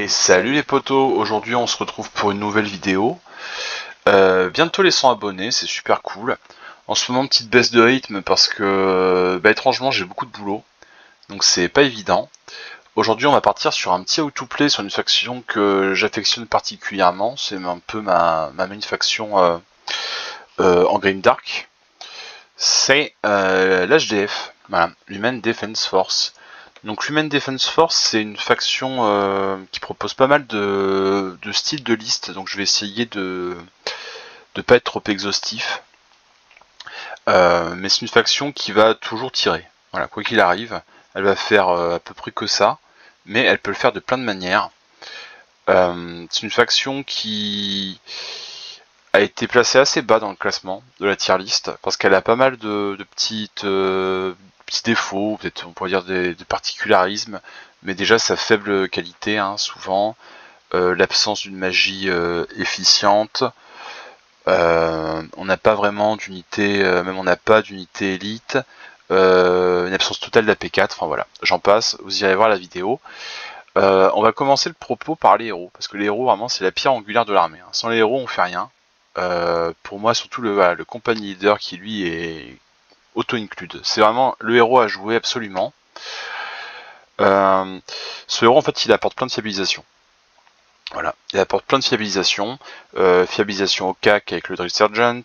Salut les potos, aujourd'hui on se retrouve pour une nouvelle vidéo. Bientôt les 100 abonnés, c'est super cool. En ce moment petite baisse de rythme parce que étrangement j'ai beaucoup de boulot, donc c'est pas évident. Aujourd'hui on va partir sur un petit how to play sur une faction que j'affectionne particulièrement, c'est un peu ma main faction en Grimdark. C'est l'HDF, voilà, l'Human Defense Force. Donc l'Human Defense Force, c'est une faction qui propose pas mal de styles de liste, donc je vais essayer de pas être trop exhaustif. Mais c'est une faction qui va toujours tirer. Voilà, quoi qu'il arrive, elle va faire à peu près que ça, mais elle peut le faire de plein de manières. C'est une faction qui a été placée assez bas dans le classement de la tier list, parce qu'elle a pas mal de petits défauts, peut-être on pourrait dire des particularismes, mais déjà sa faible qualité, hein, souvent, l'absence d'une magie efficiente, on n'a pas vraiment d'unité, même on n'a pas d'unité élite, une absence totale d'AP4, enfin voilà, j'en passe, vous irez voir la vidéo. On va commencer le propos par les héros, parce que les héros vraiment c'est la pierre angulaire de l'armée, hein. Sans les héros on fait rien. Pour moi surtout le compagnie leader qui lui est auto-include. C'est vraiment le héros à jouer absolument. Ce héros en fait il apporte plein de fiabilisation. Voilà, il apporte plein de fiabilisation. Fiabilisation au CAC avec le Drill Sergeant,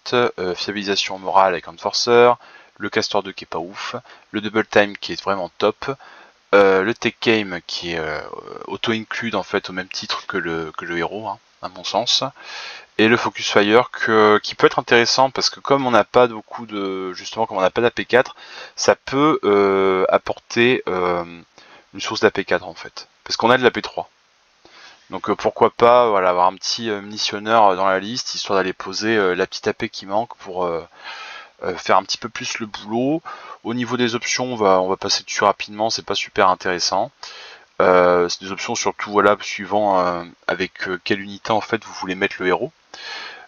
fiabilisation morale avec Enforcer, le Castor 2 qui est pas ouf, le Double Time qui est vraiment top, le Tech Game qui est auto-include en fait au même titre que le héros, hein, à mon sens. Et le Focus Fire qui peut être intéressant parce que comme on n'a pas beaucoup de, justement comme on n'a pas d'AP4, ça peut apporter une source d'AP4 en fait, parce qu'on a de l'AP3. Donc pourquoi pas voilà, avoir un petit munitionneur dans la liste, histoire d'aller poser la petite AP qui manque pour faire un petit peu plus le boulot. Au niveau des options, on va passer dessus rapidement, c'est pas super intéressant. C'est des options surtout voilà, suivant avec quelle unité en fait vous voulez mettre le héros.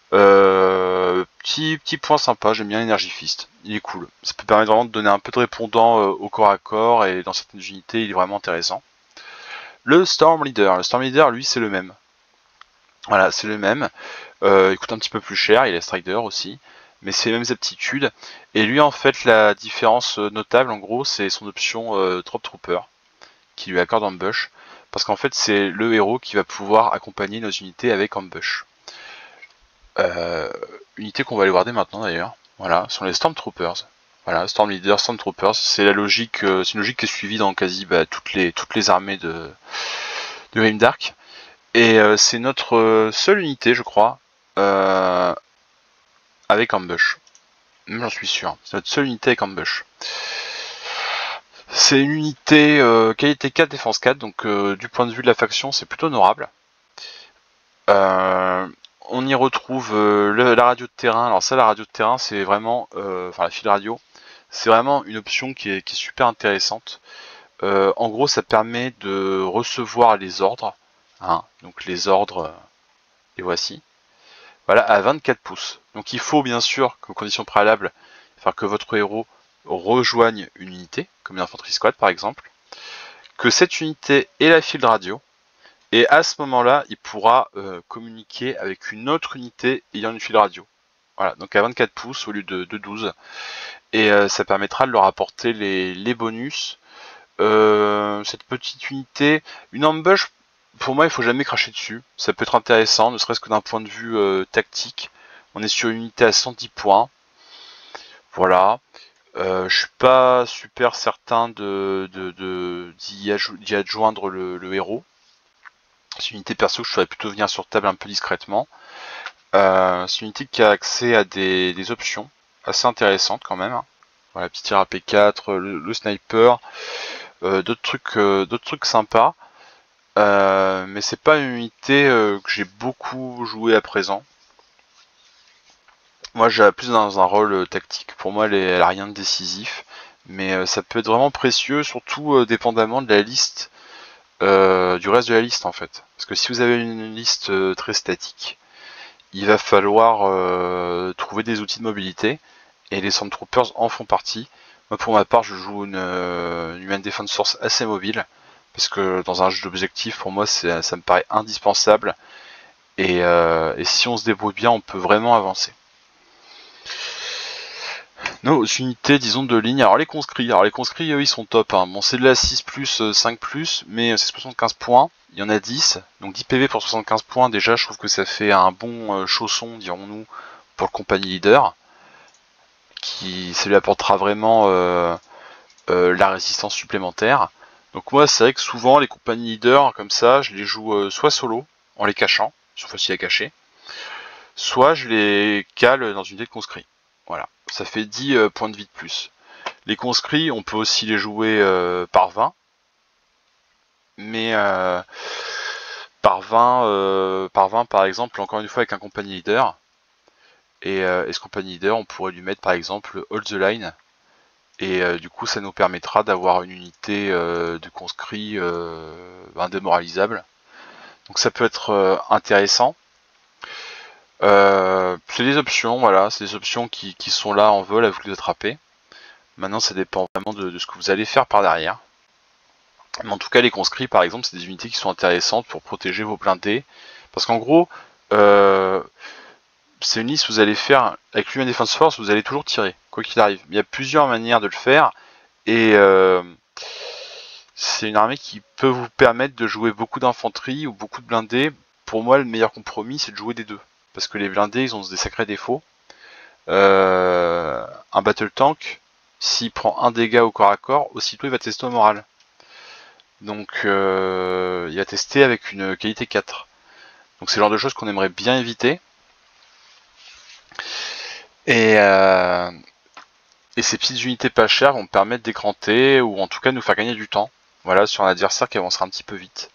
Petit point sympa, j'aime bien l'Energy Fist, il est cool. Ça peut permettre vraiment de donner un peu de répondant au corps à corps et dans certaines unités il est vraiment intéressant. Le Storm Leader lui c'est le même. Voilà, c'est le même. Il coûte un petit peu plus cher, il est Strider aussi, mais c'est les mêmes aptitudes. Et lui en fait la différence notable en gros c'est son option Trop Trooper qui lui accorde Ambush. Parce qu'en fait c'est le héros qui va pouvoir accompagner nos unités avec Ambush. Unité qu'on va aller voir dès maintenant d'ailleurs. Voilà, ce sont les Stormtroopers. Voilà, Storm Leader, Stormtroopers, c'est la logique, c'est une logique qui est suivie dans quasi toutes les armées de Grimdark. Et c'est notre seule unité, je crois, avec Ambush. Même j'en suis sûr. C'est notre seule unité avec Ambush. C'est une unité qualité 4, défense 4, donc du point de vue de la faction, c'est plutôt honorable. On y retrouve la radio de terrain. Alors ça, la radio de terrain, c'est vraiment, enfin la file radio, c'est vraiment une option qui est super intéressante. En gros, ça permet de recevoir les ordres, hein, donc les ordres, les voici. Voilà, à 24 pouces. Donc il faut bien sûr, comme condition préalable, faire que votre héros rejoigne une unité, comme une infanterie squad par exemple, que cette unité ait la field radio, et à ce moment-là, il pourra communiquer avec une autre unité ayant une field radio. Voilà, donc à 24 pouces au lieu de 12. Et ça permettra de leur apporter les bonus. Cette petite unité, une ambush, pour moi il faut jamais cracher dessus. Ça peut être intéressant, ne serait-ce que d'un point de vue tactique. On est sur une unité à 110 points. Voilà. Je suis pas super certain d'y adjoindre le héros. C'est une unité perso que je ferais plutôt venir sur table un peu discrètement. C'est une unité qui a accès à des options assez intéressantes quand même. Voilà, petit tir à P4, le sniper, d'autres trucs sympas. Mais c'est pas une unité que j'ai beaucoup joué à présent. Moi j'ai plus dans un rôle tactique. Pour moi elle a rien de décisif. Mais ça peut être vraiment précieux, surtout dépendamment de la liste, du reste de la liste en fait. Parce que si vous avez une liste très statique, il va falloir trouver des outils de mobilité. Et les Stormtroopers en font partie. Moi pour ma part je joue une Human Defense Force assez mobile. parce que dans un jeu d'objectifs, pour moi, ça me paraît indispensable. Et si on se débrouille bien, on peut vraiment avancer. Nos unités, disons, de ligne. Alors les conscrits, eux, ils sont top. Hein. Bon, c'est de la 6+, 5+, mais c'est 75 points. Il y en a 10. Donc 10 PV pour 75 points, déjà, je trouve que ça fait un bon chausson, dirons-nous, pour le compagnie leader. Ça lui apportera vraiment la résistance supplémentaire. Donc moi, c'est vrai que souvent, les compagnies leaders, comme ça, je les joue soit solo, en les cachant, ils sont faciles à cacher, soit je les cale dans une unité de conscrits. Voilà, ça fait 10 points de vie de plus. Les conscrits, on peut aussi les jouer par 20, mais par 20 par exemple, encore une fois avec un compagnie leader. Et ce compagnie leader, on pourrait lui mettre par exemple Hold the Line. Et du coup, ça nous permettra d'avoir une unité de conscrits indémoralisable. Donc ça peut être intéressant. C'est des options, voilà, c'est des options qui sont là en vol à vous les attraper. Maintenant, ça dépend vraiment de ce que vous allez faire par derrière. Mais en tout cas, les conscrits, par exemple, c'est des unités qui sont intéressantes pour protéger vos blindés. Parce qu'en gros, c'est une liste que vous allez faire avec l'Human Defense Force, vous allez toujours tirer, quoi qu'il arrive. Il y a plusieurs manières de le faire, et c'est une armée qui peut vous permettre de jouer beaucoup d'infanterie ou beaucoup de blindés. Pour moi, le meilleur compromis, c'est de jouer des deux. Parce que les blindés, ils ont des sacrés défauts. Un battle tank, s'il prend un dégât au corps à corps, aussitôt il va tester au moral. Donc il va tester avec une qualité 4. Donc c'est le genre de choses qu'on aimerait bien éviter. Et ces petites unités pas chères vont permettre d'écranter, ou en tout cas de nous faire gagner du temps. Voilà, sur un adversaire qui avancera un petit peu vite.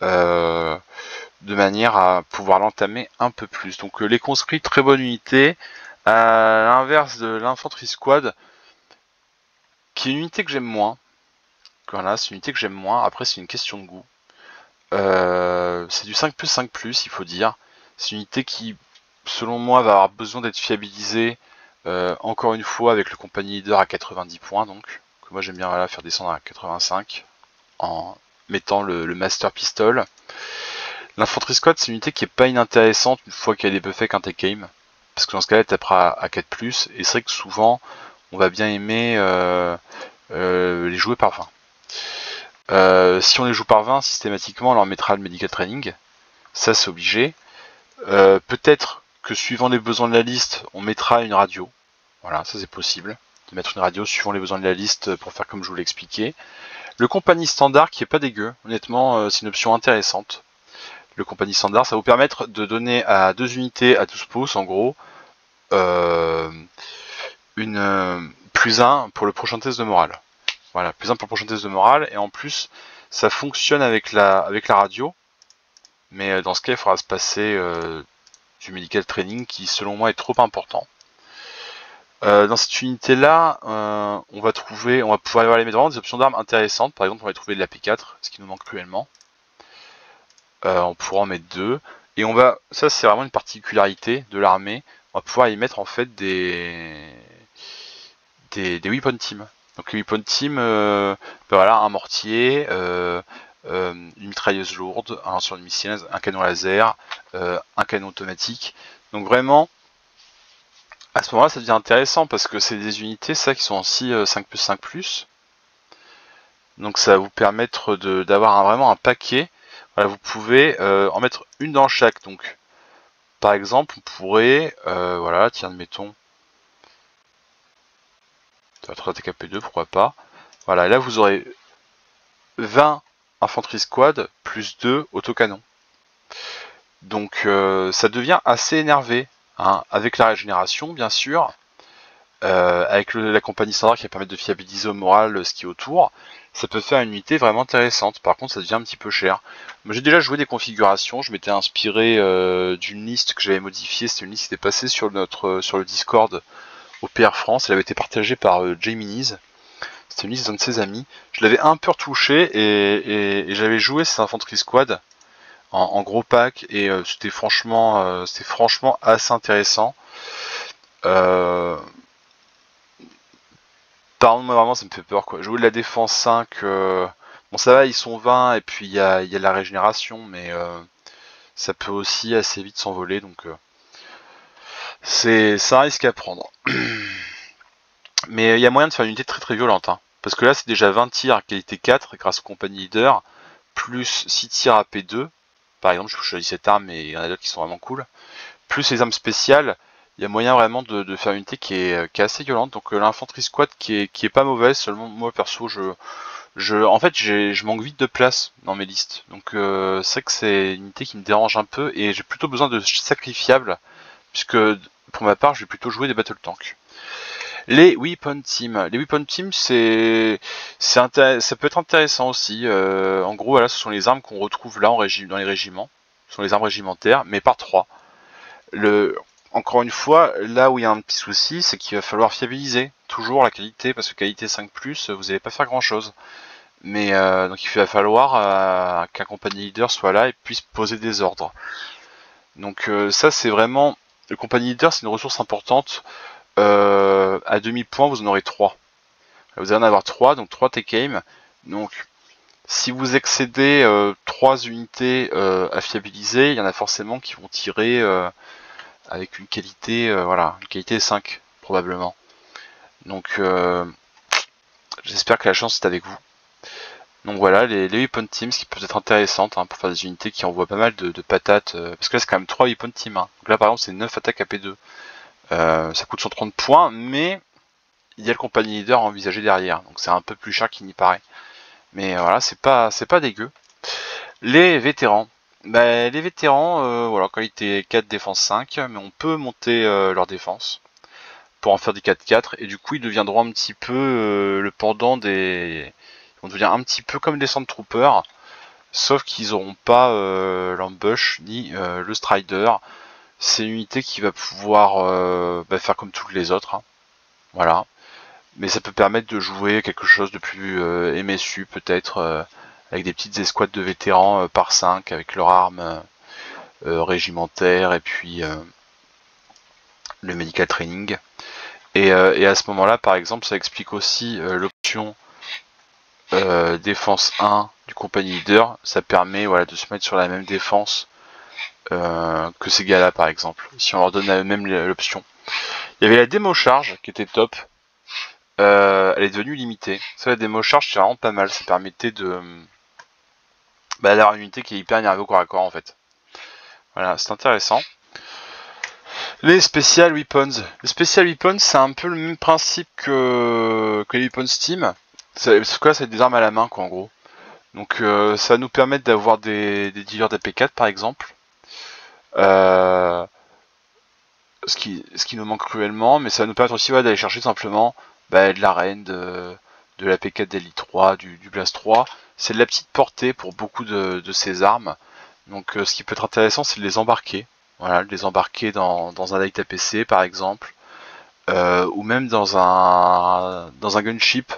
De manière à pouvoir l'entamer un peu plus. Donc les conscrits, très bonne unité. À l'inverse de l'infanterie squad, qui est une unité que j'aime moins. Voilà, c'est une unité que j'aime moins. Après, c'est une question de goût. C'est du 5+, 5+, il faut dire. C'est une unité qui, selon moi, va avoir besoin d'être fiabilisée. Encore une fois, avec le compagnie leader à 90 points, donc. Que moi, j'aime bien voilà, faire descendre à 85 en mettant le Master Pistol. L'infanterie squad, c'est une unité qui est pas inintéressante une fois qu'elle est buffée avec un tech aim. Parce que dans ce cas-là, elle tapera à 4+. Et c'est vrai que souvent, on va bien aimer les jouer par 20. Si on les joue par 20, systématiquement, on leur mettra le medical training. Ça, c'est obligé. Peut-être que suivant les besoins de la liste, on mettra une radio. Voilà, ça c'est possible. De mettre une radio suivant les besoins de la liste pour faire comme je vous l'ai expliqué. Le compagnie standard qui est pas dégueu. Honnêtement, c'est une option intéressante. Le compagnie standard, ça va vous permettre de donner à 2 unités à 12 pouces, en gros, une +1 pour le prochain test de morale. Voilà, +1 pour le prochain test de morale, et en plus, ça fonctionne avec la radio, mais dans ce cas, il faudra se passer du medical training qui, selon moi, est trop important. Dans cette unité-là, on va pouvoir aller mettre vraiment des options d'armes intéressantes. Par exemple, on va y trouver de la P4, ce qui nous manque cruellement. On pourra en mettre 2. Et ça c'est vraiment une particularité de l'armée, on va pouvoir y mettre en fait des weapon team. Donc les weapon team, voilà, un mortier, une mitrailleuse lourde, un lanceur de missiles, un canon laser, un canon automatique. Donc vraiment, à ce moment-là, ça devient intéressant parce que c'est des unités, ça, qui sont aussi 5+, 5+. Donc ça va vous permettre d'avoir vraiment un paquet. Voilà, vous pouvez en mettre une dans chaque. Donc, par exemple, on pourrait, voilà, tiens, admettons, ça va être TKP2, pourquoi pas. Voilà, là vous aurez 20 infanterie squad plus 2 autocanons. Donc ça devient assez énervé, hein, avec la régénération bien sûr, avec la compagnie standard qui va permettre de fiabiliser au moral ce qui est autour. Ça peut faire une unité vraiment intéressante. Par contre, ça devient un petit peu cher. Moi, j'ai déjà joué des configurations. Je m'étais inspiré d'une liste que j'avais modifiée. C'était une liste qui était passée sur le Discord au PR France. Elle avait été partagée par Jaminis. C'était une liste d'un de ses amis. Je l'avais un peu retouché et j'avais joué cette infanterie squad en gros pack et c'était franchement assez intéressant. Par contre, moi vraiment ça me fait peur quoi. Jouer de la défense 5 Bon, ça va, ils sont 20 et puis il y a la régénération, mais ça peut aussi assez vite s'envoler, donc c'est un risque à prendre. Mais il y a moyen de faire une unité très très violente, hein. Parce que là, c'est déjà 20 tirs à qualité 4 grâce au compagnie leader, plus 6 tirs à P2. Par exemple, je choisis cette arme, mais il y en a d'autres qui sont vraiment cool. Plus les armes spéciales, il y a moyen vraiment de faire une unité qui est assez violente. Donc l'infanterie squad qui est pas mauvaise, seulement moi perso, en fait, je manque vite de place dans mes listes. Donc c'est vrai que c'est une unité qui me dérange un peu, et j'ai plutôt besoin de sacrifiables, puisque pour ma part, je vais plutôt jouer des battle tanks. Les weapon teams. Les weapon teams, ça peut être intéressant aussi. En gros, voilà, ce sont les armes qu'on retrouve là dans les régiments. Ce sont les armes régimentaires, mais par 3. Encore une fois, là où il y a un petit souci, c'est qu'il va falloir fiabiliser toujours la qualité, parce que qualité 5+, vous n'allez pas faire grand chose. Mais donc il va falloir qu'un compagnie leader soit là et puisse poser des ordres. Donc ça, c'est vraiment... Le compagnie leader, c'est une ressource importante. À demi-point, vous en aurez 3. Vous allez en avoir 3, donc 3 take-aim. Donc, si vous excédez 3 unités à fiabiliser, il y en a forcément qui vont tirer avec une qualité, voilà, une qualité 5, probablement. Donc, j'espère que la chance est avec vous. Donc voilà, les weapon teams qui peuvent être intéressantes, hein, pour faire des unités qui envoient pas mal de patates. Parce que là, c'est quand même 3 weapon teams. Hein. Donc là, par exemple, c'est 9 attaques à P2. Ça coûte 130 points, mais il y a le compagnie leader à envisager derrière, donc c'est un peu plus cher qu'il n'y paraît. Mais voilà, c'est pas dégueu. Les vétérans. Bah, les vétérans, voilà, qualité 4, défense 5, mais on peut monter leur défense pour en faire des 4-4, et du coup ils deviendront un petit peu le pendant des... Ils vont devenir un petit peu comme des Sandtroopers, sauf qu'ils n'auront pas l'ambush ni le strider. C'est une unité qui va pouvoir faire comme toutes les autres, hein. Voilà. Mais ça peut permettre de jouer quelque chose de plus MSU peut-être, avec des petites escouades de vétérans par 5 avec leur arme régimentaire et puis le medical training. Et à ce moment-là, par exemple, ça explique aussi l'option défense 1 du compagnie leader. Ça permet, voilà, de se mettre sur la même défense que ces gars-là, par exemple, si on leur donne à eux-mêmes l'option. Il y avait la démo charge qui était top. Elle est devenue limitée. Ça, la démo charge, c'est vraiment pas mal. Ça permettait de d'avoir une unité qui est hyper énervée au corps à corps, en fait. Voilà, c'est intéressant. Les Special Weapons. Les Special Weapons, c'est un peu le même principe que les Weapons Steam. Parce que là, c'est des armes à la main, quoi, en gros. Donc, ça va nous permettre d'avoir des dealers d'AP4, par exemple. Ce qui nous manque cruellement, mais ça va nous permettre aussi, ouais, d'aller chercher simplement de l'arène, de l'AP4 d'Elite 3, du Blast 3. C'est de la petite portée pour beaucoup de ces armes. Donc ce qui peut être intéressant, c'est de les embarquer. Voilà, de les embarquer dans un light APC par exemple, ou même dans un gunship.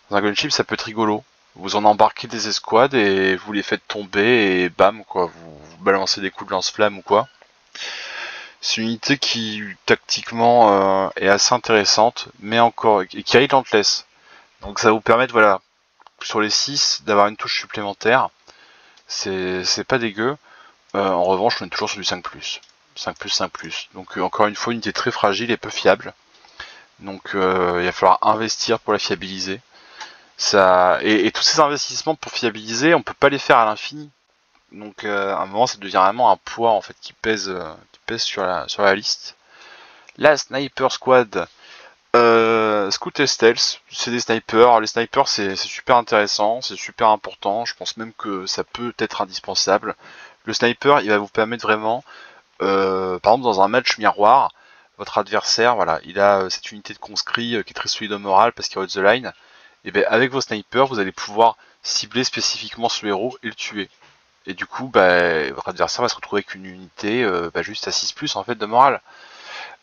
Dans un gunship, ça peut être rigolo. Vous en embarquez des escouades et vous les faites tomber et bam, quoi, vous balancez des coups de lance-flamme ou quoi. C'est une unité qui tactiquement est assez intéressante, mais encore et qui est relentless. Donc ça va vous permettre, voilà, sur les 6 d'avoir une touche supplémentaire. C'est pas dégueu. En revanche, on est toujours sur du 5+. 5+, 5+. Donc encore une fois, une unité très fragile et peu fiable. Donc il va falloir investir pour la fiabiliser. Et tous ces investissements pour fiabiliser, on peut pas les faire à l'infini. Donc à un moment, ça devient vraiment un poids en fait qui pèse sur la liste. La Sniper Squad. Scout et Stealth, c'est des snipers. Les snipers, c'est super intéressant, c'est super important. Je pense même que ça peut être indispensable. Le sniper, il va vous permettre vraiment, par exemple dans un match miroir, votre adversaire, voilà, il a cette unité de conscrit qui est très solide au moral parce qu'il y a the line. Et bien avec vos snipers, vous allez pouvoir cibler spécifiquement ce héros et le tuer. Et du coup, votre adversaire va se retrouver avec une unité juste à 6+ en fait de morale.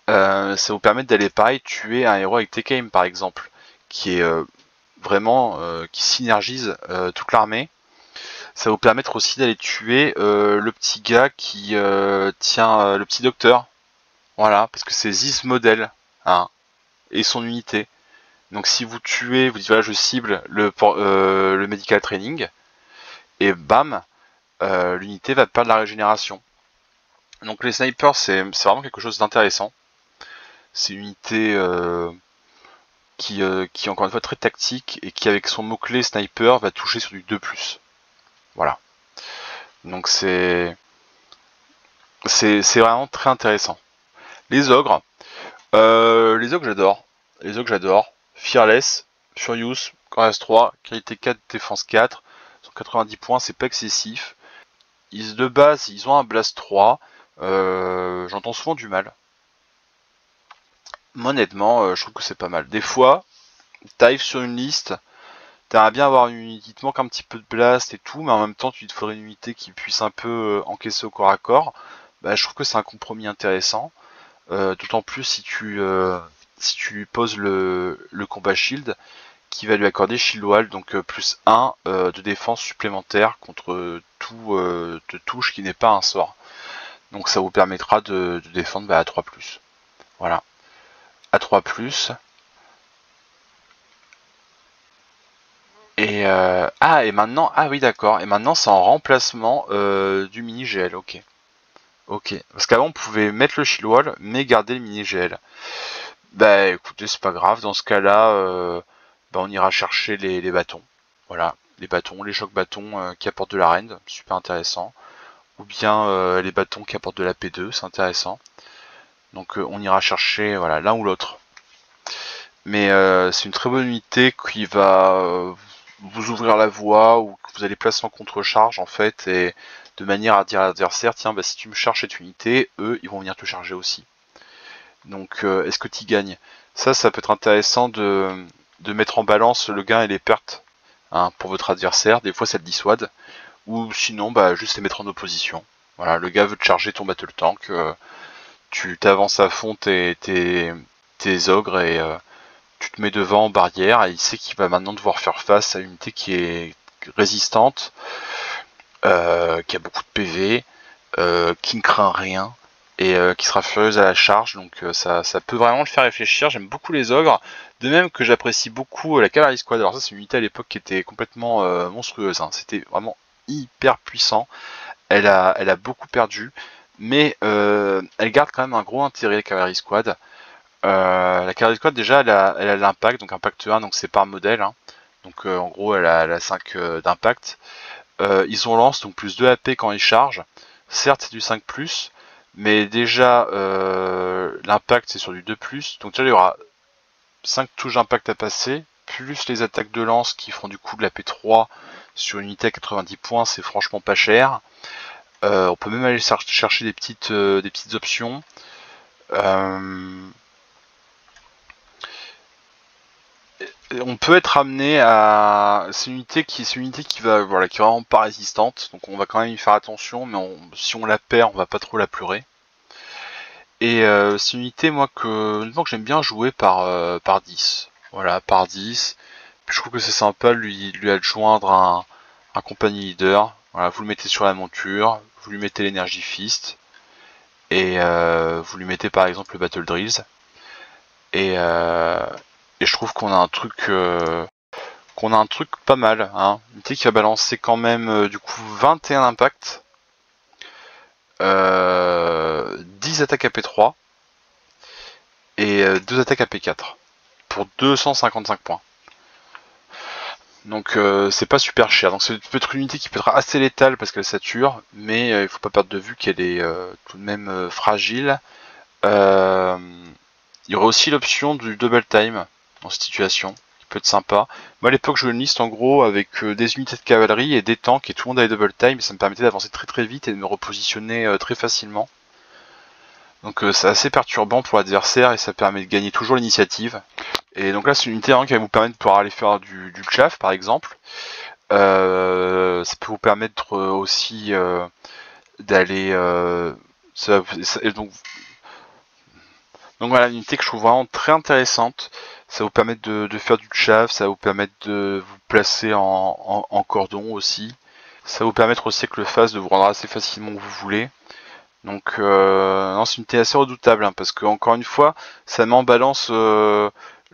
Ça vous permet d'aller pareil tuer un héros avec TKM par exemple, qui est vraiment qui synergise toute l'armée. Ça va vous permettre aussi d'aller tuer le petit gars qui tient le petit docteur. Voilà, parce que c'est Ziz modèle, hein, et son unité. Donc si vous tuez, vous dites voilà je cible le medical training, et bam, l'unité va perdre la régénération. Donc les snipers c'est vraiment quelque chose d'intéressant. C'est une unité qui est encore une fois très tactique et qui avec son mot-clé sniper va toucher sur du 2+. Voilà. Donc c'est vraiment très intéressant. Les ogres j'adore. Les ogres j'adore. Fearless, Furious, Courage 3, qualité 4, défense 4, 190 points, c'est pas excessif. De base, ils ont un Blast 3, j'entends souvent du mal. Moi, honnêtement, je trouve que c'est pas mal. Des fois, t'arrives sur une liste, t'aimerais bien avoir une unité, il te manque un petit peu de blast et tout, mais en même temps, tu te ferais une unité qui puisse un peu encaisser au corps à corps. Bah, je trouve que c'est un compromis intéressant. D'autant plus si tu poses le combat shield, qui va lui accorder shield wall, donc plus 1 de défense supplémentaire contre tout de touche qui n'est pas un sort. Donc ça vous permettra de défendre à 3+. Voilà. À 3+. Et et maintenant, ah oui d'accord, et maintenant c'est en remplacement du mini GL, ok. Ok, parce qu'avant on pouvait mettre le shield wall mais garder le mini GL. Bah écoutez, c'est pas grave, dans ce cas-là, on ira chercher les bâtons. Voilà, les bâtons, les chocs bâtons qui apportent de la rend, super intéressant. Ou bien les bâtons qui apportent de la P2, c'est intéressant. Donc on ira chercher voilà l'un ou l'autre. Mais c'est une très bonne unité qui va vous ouvrir la voie ou que vous allez placer en contre-charge en fait, et de manière à dire à l'adversaire tiens bah si tu me charges cette unité, eux ils vont venir te charger aussi. Donc est-ce que tu gagnes? Ça peut être intéressant de mettre en balance le gain et les pertes hein, pour votre adversaire. Des fois ça le dissuade. Ou sinon bah juste les mettre en opposition. Voilà, le gars veut te charger ton battle tank, tu t'avances à fond tes ogres et tu te mets devant en barrière et il sait qu'il va maintenant devoir faire face à une unité qui est résistante, qui a beaucoup de PV, qui ne craint rien et qui sera furieuse à la charge, donc ça peut vraiment le faire réfléchir. J'aime beaucoup les ogres, de même que j'apprécie beaucoup la Cavalry Squad. Alors ça c'est une unité à l'époque qui était complètement monstrueuse, hein. C'était vraiment hyper puissant, elle a beaucoup perdu, mais elle garde quand même un gros intérêt, la Cavalry Squad. La Cavalry Squad déjà elle a l'impact, donc impact 1, donc c'est par modèle, hein. Donc en gros elle a 5 d'impact. Ils ont lance, donc plus 2 AP quand ils chargent. Certes c'est du 5+, mais déjà l'impact c'est sur du 2+, donc déjà il y aura 5 touches d'impact à passer, plus les attaques de lance qui feront du coup de la P3 sur une unité à 90 points, c'est franchement pas cher. On peut même aller chercher des petites options. On peut être amené à... C'est une unité qui va voilà, qui est vraiment pas résistante, donc on va quand même y faire attention, mais si on la perd, on va pas trop la pleurer. Et c'est une unité moi que j'aime bien jouer par 10. Voilà, par 10. Puis je trouve que c'est sympa lui adjoindre un compagnie leader. Voilà, vous le mettez sur la monture, vous lui mettez l'énergie fist, et vous lui mettez par exemple le battle drills. Et je trouve qu'on a un truc pas mal, hein. Une unité qui va balancer quand même du coup 21 impacts, 10 attaques AP3 et 2 attaques AP4 pour 255 points. Donc c'est pas super cher. Donc c'est peut-être une unité qui peut être assez létale parce qu'elle sature, mais il faut pas perdre de vue qu'elle est tout de même fragile. Il y aurait aussi l'option du double time en cette situation, qui peut être sympa. Moi à l'époque je jouais une liste en gros avec des unités de cavalerie et des tanks et tout le monde avait double time, et ça me permettait d'avancer très très vite et de me repositionner très facilement. Donc c'est assez perturbant pour l'adversaire et ça permet de gagner toujours l'initiative. Et donc là c'est une unité hein, qui va vous permettre de pouvoir aller faire du chaff par exemple. Ça peut vous permettre aussi d'aller... donc voilà, une unité que je trouve vraiment très intéressante. Ça va vous permettre de faire du chaff, ça va vous permettre de vous placer en cordon aussi. Ça va vous permettre aussi avec le phase de vous rendre assez facilement où vous voulez. Donc non, c'est une unité assez redoutable hein, parce que encore une fois, ça met en balance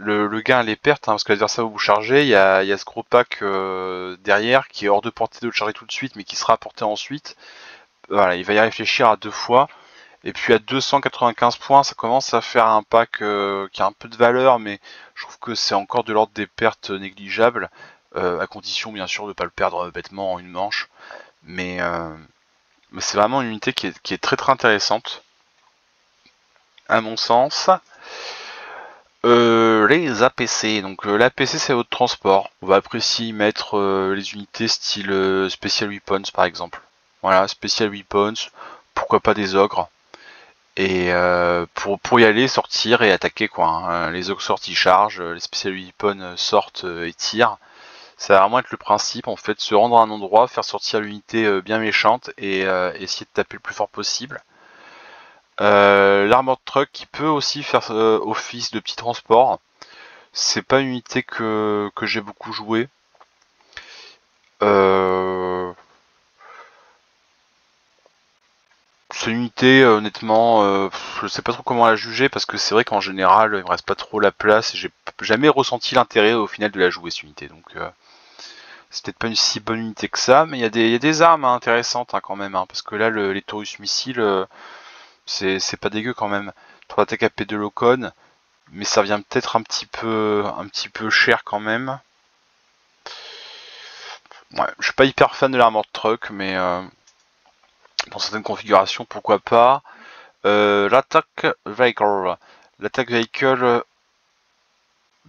le gain à les pertes, hein, parce que l'adversaire va vous charger, il y a ce gros pack derrière qui est hors de portée de le charger tout de suite, mais qui sera porté ensuite. Voilà, il va y réfléchir à 2 fois. Et puis à 295 points, ça commence à faire un pack qui a un peu de valeur, mais je trouve que c'est encore de l'ordre des pertes négligeables, à condition bien sûr de ne pas le perdre bêtement en une manche. Mais c'est vraiment une unité qui est très très intéressante, à mon sens. Les APC, donc l'APC c'est votre transport. On va apprécier y mettre les unités style Special Weapons par exemple. Voilà, Special Weapons, pourquoi pas des ogres. Et pour y aller, sortir et attaquer quoi. Hein. Les ogres sortent, ils chargent, les Special Weapons sortent et tirent. Ça va vraiment être le principe en fait, se rendre à un endroit, faire sortir l'unité bien méchante et essayer de taper le plus fort possible. L'armored truck qui peut aussi faire office de petit transport. C'est pas une unité que j'ai beaucoup joué. C'est une unité honnêtement, je sais pas trop comment la juger parce que c'est vrai qu'en général il me reste pas trop la place et j'ai jamais ressenti l'intérêt au final de la jouer cette unité. Donc c'est peut-être pas une si bonne unité que ça, mais il y a des armes hein, intéressantes hein, quand même, hein, parce que là les Taurus missiles c'est pas dégueu quand même. 3 attaques AP2 Locon, mais ça vient peut-être un petit peu cher quand même. Ouais, je suis pas hyper fan de l'armored truck, mais dans certaines configurations, pourquoi pas. L'attaque vehicle. L'attaque vehicle,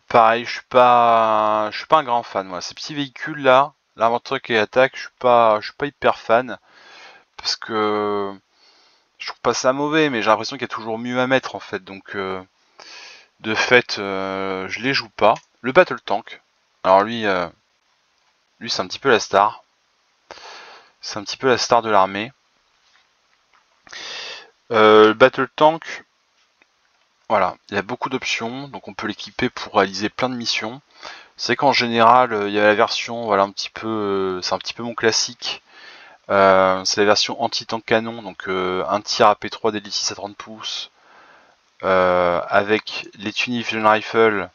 pareil, je suis pas un grand fan moi. Ces petits véhicules là, l'armored truck et attaque, je suis pas hyper fan parce que je trouve pas ça mauvais, mais j'ai l'impression qu'il y a toujours mieux à mettre en fait. Donc de fait, je les joue pas. Le battle tank. Alors lui c'est un petit peu la star. C'est un petit peu la star de l'armée. Le battle tank, voilà, il y a beaucoup d'options, donc on peut l'équiper pour réaliser plein de missions. C'est qu'en général, il y a la version, voilà, c'est un petit peu mon classique. C'est la version anti-tank canon, donc un tir à P3 DD6 à 30 pouces, avec les Tunis Fusion Rifle,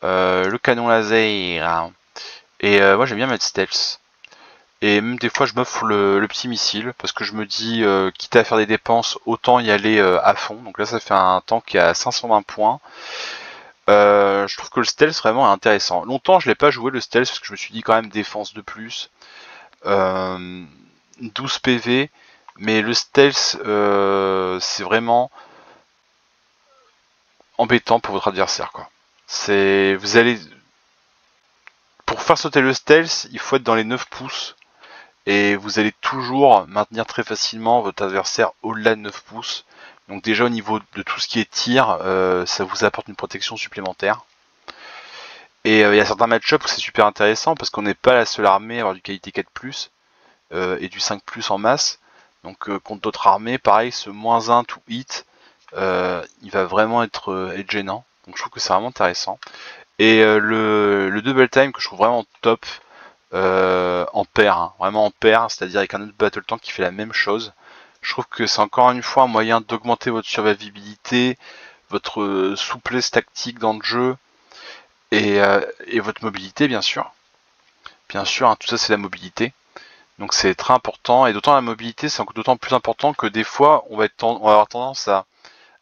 le canon laser, hein. Et moi j'aime bien mettre stealth. Et même des fois je m'offre le petit missile parce que je me dis quitte à faire des dépenses autant y aller à fond. Donc là ça fait un tank qui a 520 points. Je trouve que le stealth vraiment est intéressant. Longtemps je l'ai pas joué le stealth parce que je me suis dit quand même défense de plus. 12 PV, mais le stealth c'est vraiment embêtant pour votre adversaire quoi. Vous allez pour faire sauter le stealth, il faut être dans les 9 pouces. Et vous allez toujours maintenir très facilement votre adversaire au-delà de 9 pouces. Donc déjà au niveau de tout ce qui est tir, ça vous apporte une protection supplémentaire. Et il y a certains match-ups où c'est super intéressant parce qu'on n'est pas la seule armée à avoir du qualité 4+, et du 5+ en masse. Donc contre d'autres armées, pareil, ce -1 to hit, il va vraiment être gênant. Donc je trouve que c'est vraiment intéressant. Et le double time que je trouve vraiment top, en paire, hein, vraiment en paire, c'est-à-dire avec un autre battle tank qui fait la même chose. Je trouve que c'est encore une fois un moyen d'augmenter votre survivabilité, votre souplesse tactique dans le jeu et votre mobilité bien sûr. Bien sûr, hein, tout ça c'est la mobilité. Donc c'est très important et d'autant la mobilité c'est d'autant plus important que des fois on va avoir tendance à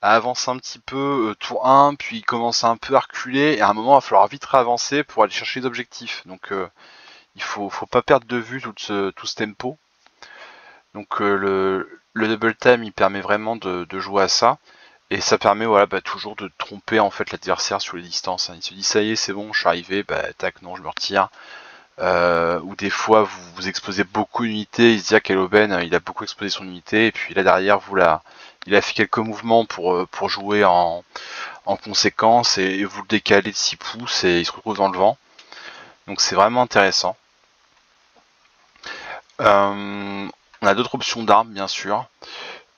avancer un petit peu tour 1 puis commencer un peu à reculer et à un moment il va falloir vite réavancer pour aller chercher les objectifs. Donc il faut pas perdre de vue tout ce tempo. Donc le double time il permet vraiment de jouer à ça. Et ça permet voilà, toujours de tromper en fait l'adversaire sur les distances. Hein. Il se dit ça y est c'est bon je suis arrivé, tac non je me retire. Ou des fois vous exposez beaucoup d'unités, il se dit à quel aubaine, il a beaucoup exposé son unité et puis là derrière il a fait quelques mouvements pour jouer en conséquence et vous le décalez de 6 pouces et il se retrouve dans le vent. Donc c'est vraiment intéressant. On a d'autres options d'armes bien sûr.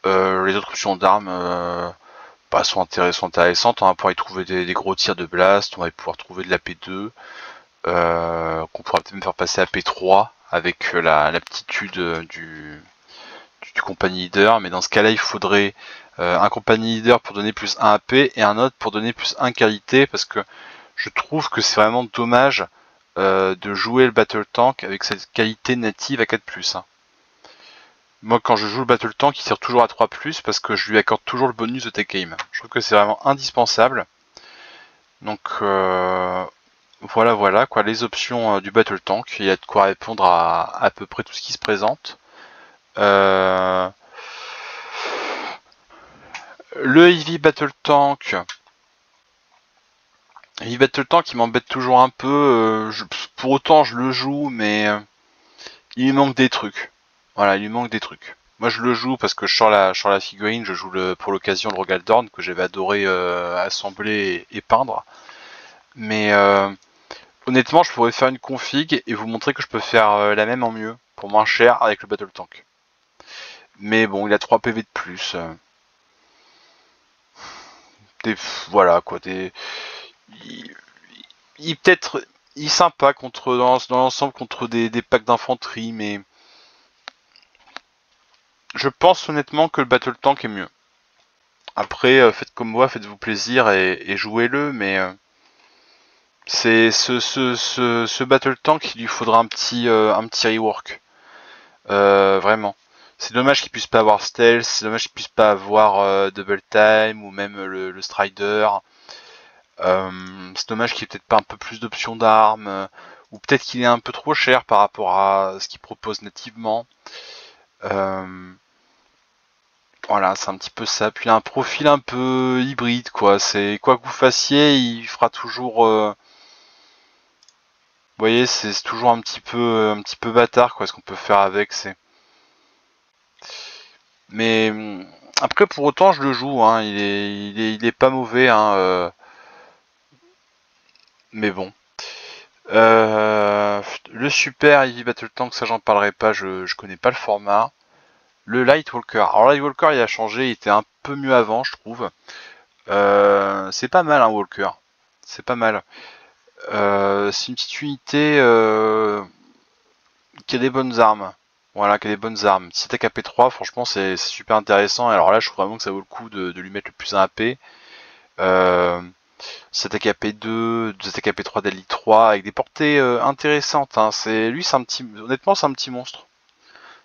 Les autres options d'armes sont intéressantes. On va pouvoir y trouver des gros tirs de blast, on va pouvoir trouver de la P2, qu'on pourra peut-être même faire passer à P3 avec l'aptitude du du compagnie leader, mais dans ce cas-là il faudrait un compagnie leader pour donner plus 1 AP et un autre pour donner plus 1 qualité, parce que je trouve que c'est vraiment dommage de jouer le Battle Tank avec cette qualité native à 4+. Hein. Moi quand je joue le Battle Tank il tire toujours à 3+, parce que je lui accorde toujours le bonus de Tech Aim. Je trouve que c'est vraiment indispensable. Donc voilà quoi, les options du Battle Tank, il y a de quoi répondre à peu près tout ce qui se présente. Le Heavy Battle Tank, il m'embête toujours un peu. Pour autant je le joue, mais il lui manque des trucs. Voilà, il lui manque des trucs. Moi je le joue parce que je sors la figurine, je joue pour l'occasion le Rogaldorn que j'avais adoré assembler et peindre. Mais honnêtement, je pourrais faire une config et vous montrer que je peux faire la même en mieux, pour moins cher, avec le Battle Tank. Mais bon, il a 3 PV de plus. Voilà quoi, il peut-être il est sympa dans l'ensemble contre des packs d'infanterie, mais je pense honnêtement que le Battle Tank est mieux. Après, faites comme moi, faites-vous plaisir et jouez-le, mais c'est ce Battle Tank, il lui faudra un petit rework. Vraiment. C'est dommage qu'il puisse pas avoir stealth, c'est dommage qu'il puisse pas avoir double time ou même le strider. C'est dommage qu'il ait peut-être pas un peu plus d'options d'armes, ou peut-être qu'il est un peu trop cher par rapport à ce qu'il propose nativement. Voilà, c'est un petit peu ça. Puis il a un profil un peu hybride, quoi. C'est quoi que vous fassiez, il fera toujours. Vous voyez, c'est toujours un petit peu bâtard, quoi. Ce qu'on peut faire avec, c'est. Mais après, pour autant, je le joue. Hein. Il est pas mauvais. Hein, mais bon. Le Super Heavy Battle Tank, ça j'en parlerai pas. Je connais pas le format. Le Lightwalker. Alors Lightwalker, il a changé. Il était un peu mieux avant, je trouve. C'est pas mal un Walker. C'est pas mal. C'est une petite unité qui a des bonnes armes. Voilà, qui a des bonnes armes. Si t'as KP3, franchement, c'est super intéressant. Alors là, je trouve vraiment que ça vaut le coup de lui mettre le plus 1 AP. Si t'as KP2, si t'as KP3 d'Elite 3, avec des portées intéressantes. Hein. Lui, c'est un petit. Honnêtement, c'est un petit monstre.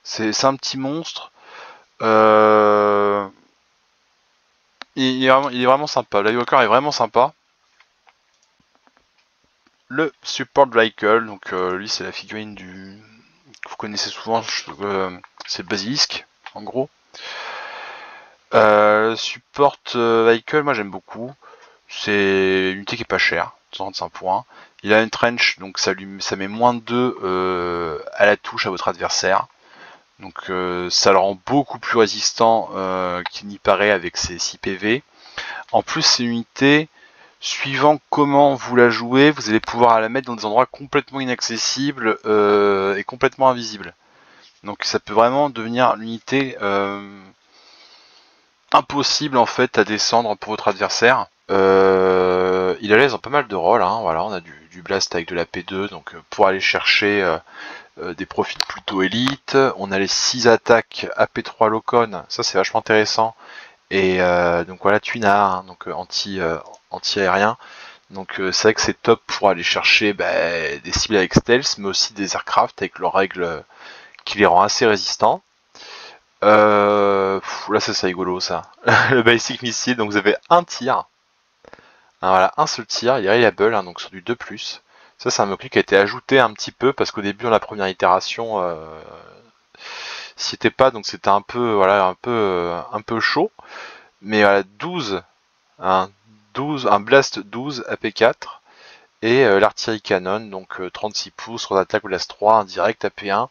C'est un petit monstre. Il est vraiment sympa. Lightwalker est vraiment sympa. Le Support Vehicle, donc lui, c'est la figurine que vous connaissez souvent, c'est le Basilisk, en gros. Support Vehicle, moi j'aime beaucoup. C'est une unité qui est pas chère, 135 points. Il a une trench, donc ça met moins de 2 à la touche à votre adversaire. Donc ça le rend beaucoup plus résistant qu'il n'y paraît avec ses 6 PV. En plus, c'est une unité, suivant comment vous la jouez, vous allez pouvoir la mettre dans des endroits complètement inaccessibles et complètement invisibles. Donc ça peut vraiment devenir l'unité impossible en fait à descendre pour votre adversaire. Il a l'aise dans pas mal de rôles. Hein. Voilà, on a du blast avec de la P2, donc pour aller chercher des profils plutôt élites. On a les 6 attaques AP3 Locon, ça c'est vachement intéressant. Et donc voilà, Tuinard, hein, donc anti-aérien. Donc c'est vrai que c'est top pour aller chercher des cibles avec stealth, mais aussi des aircraft avec leurs règles qui les rend assez résistants. Là c'est rigolo ça. Le basic missile, donc vous avez un tir. Hein, voilà, un seul tir, il est reliable, hein, donc sur du 2+. Ça c'est un mot-clé qui a été ajouté un petit peu parce qu'au début dans la première itération s'y était pas, donc c'était un peu voilà un peu chaud. Mais voilà, 12, un blast 12 AP4 et l'artillerie canon, donc 36 pouces, sur attaque blast 3, un direct AP1.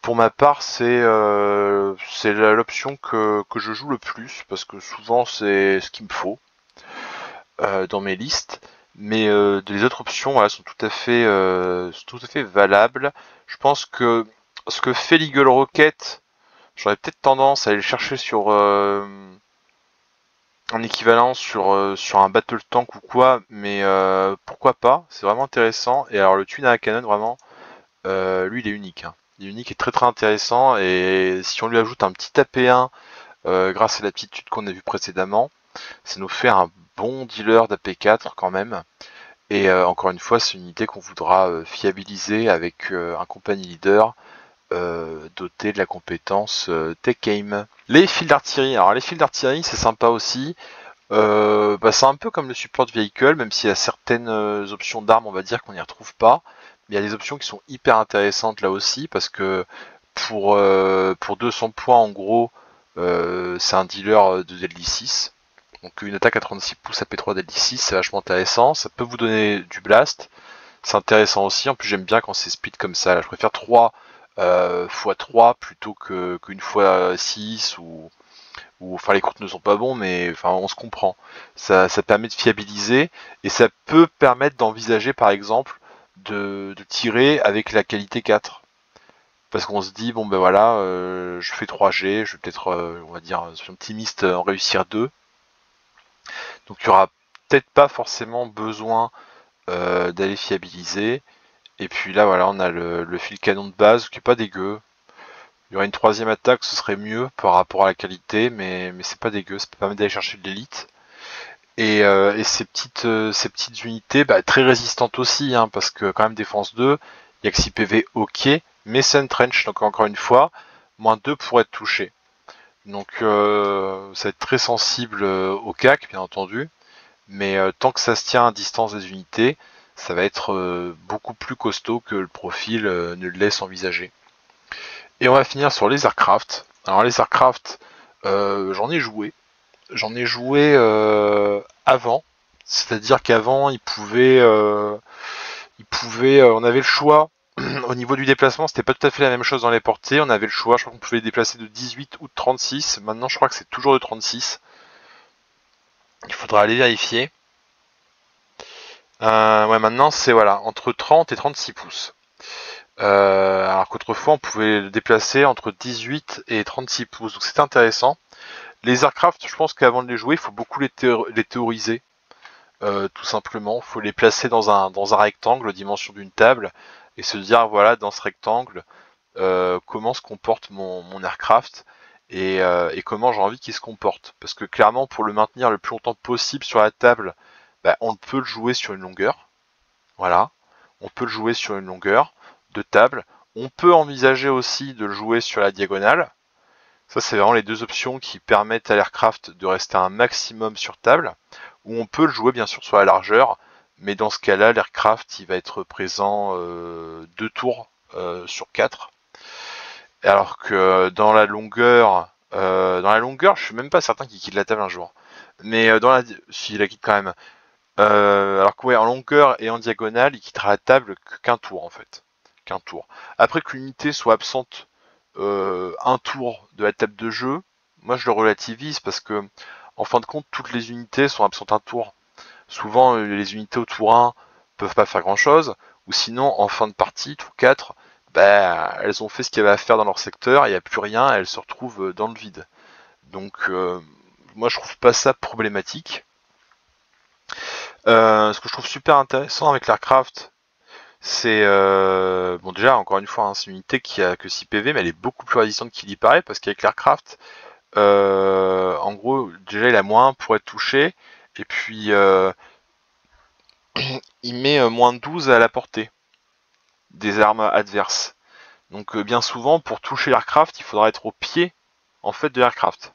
Pour ma part, c'est l'option que je joue le plus parce que souvent c'est ce qu'il me faut dans mes listes. Mais les autres options voilà, sont tout à fait valables. Je pense que ce que fait l'Eagle Rocket, j'aurais peut-être tendance à aller le chercher sur en équivalent sur un battle tank ou quoi, mais pourquoi pas, c'est vraiment intéressant. Et alors le twin à la canon, vraiment, lui il est unique. Hein. Il est unique et très très intéressant, et si on lui ajoute un petit AP1 grâce à l'aptitude qu'on a vu précédemment, ça nous fait un bon dealer d'AP4 quand même. Et encore une fois, c'est une unité qu'on voudra fiabiliser avec un compagnie leader doté de la compétence Tech Aim. Les fils d'artillerie, alors les fils d'artillerie c'est sympa aussi. C'est un peu comme le support vehicle, même s'il y a certaines options d'armes, on va dire qu'on n'y retrouve pas. Mais il y a des options qui sont hyper intéressantes là aussi, parce que pour 200 points en gros, c'est un dealer de Deadly 6. Donc une attaque à 36 pouces à P3 Deadly 6, c'est vachement intéressant. Ça peut vous donner du blast. C'est intéressant aussi. En plus j'aime bien quand c'est speed comme ça. Là, je préfère 3 x 3 plutôt qu'une fois 6 ou enfin les comptes ne sont pas bons, mais enfin on se comprend. Ça permet de fiabiliser et ça peut permettre d'envisager par exemple de tirer avec la qualité 4. Parce qu'on se dit bon ben voilà, je fais 3G, je vais peut-être on va dire sur optimiste en réussir 2. Donc il y aura peut-être pas forcément besoin d'aller fiabiliser. Et puis là voilà, on a le fil canon de base qui est pas dégueu. Il y aurait une troisième attaque, ce serait mieux par rapport à la qualité, mais c'est pas dégueu, ça peut permettre d'aller chercher de l'élite. Et ces petites unités, très résistantes aussi, hein, parce que quand même défense 2, il y a que 6 PV ok, mais c'est un trench, donc encore une fois, moins 2 pour être touché. Donc ça va être très sensible au CAC, bien entendu, mais tant que ça se tient à distance des unités, ça va être beaucoup plus costaud que le profil ne le laisse envisager. Et on va finir sur les aircraft. Alors les aircraft, j'en ai joué. J'en ai joué avant. C'est-à-dire qu'avant, on avait le choix. Au niveau du déplacement, c'était pas tout à fait la même chose dans les portées. On avait le choix, je crois qu'on pouvait les déplacer de 18 ou de 36. Maintenant, je crois que c'est toujours de 36. Il faudra aller vérifier. Ouais, maintenant, c'est voilà, entre 30 et 36 pouces. Alors qu'autrefois, on pouvait le déplacer entre 18 et 36 pouces. Donc c'est intéressant. Les aircraft, je pense qu'avant de les jouer, il faut beaucoup les théoriser. Tout simplement, il faut les placer dans un rectangle, dimension d'une table, et se dire, voilà, dans ce rectangle, comment se comporte mon aircraft, et comment j'ai envie qu'il se comporte. Parce que clairement, pour le maintenir le plus longtemps possible sur la table, on peut le jouer sur une longueur. Voilà. On peut le jouer sur une longueur de table. On peut envisager aussi de le jouer sur la diagonale. Ça, c'est vraiment les deux options qui permettent à l'aircraft de rester un maximum sur table. Ou on peut le jouer bien sûr sur la largeur, mais dans ce cas-là, l'aircraft il va être présent 2 tours sur 4. Alors que dans la longueur, je suis même pas certain qu'il quitte la table un jour. Mais s'il la quitte quand même. Alors que ouais, en longueur et en diagonale, il quittera la table qu'un tour en fait. Qu'un tour. Après que l'unité soit absente un tour de la table de jeu, moi je le relativise parce que en fin de compte, toutes les unités sont absentes un tour. Souvent, les unités au tour 1 peuvent pas faire grand chose, ou sinon, en fin de partie, tour 4, elles ont fait ce qu'il y avait à faire dans leur secteur, il n'y a plus rien, elles se retrouvent dans le vide. Donc, moi je trouve pas ça problématique. Ce que je trouve super intéressant avec l'Aircraft, c'est bon déjà encore une fois hein, c'est une unité qui a que 6 PV mais elle est beaucoup plus résistante qu'il y paraît parce qu'avec l'Aircraft en gros déjà il a moins 1 pour être touché et puis il met moins 12 à la portée des armes adverses. Donc bien souvent pour toucher l'Aircraft il faudra être au pied en fait de l'Aircraft.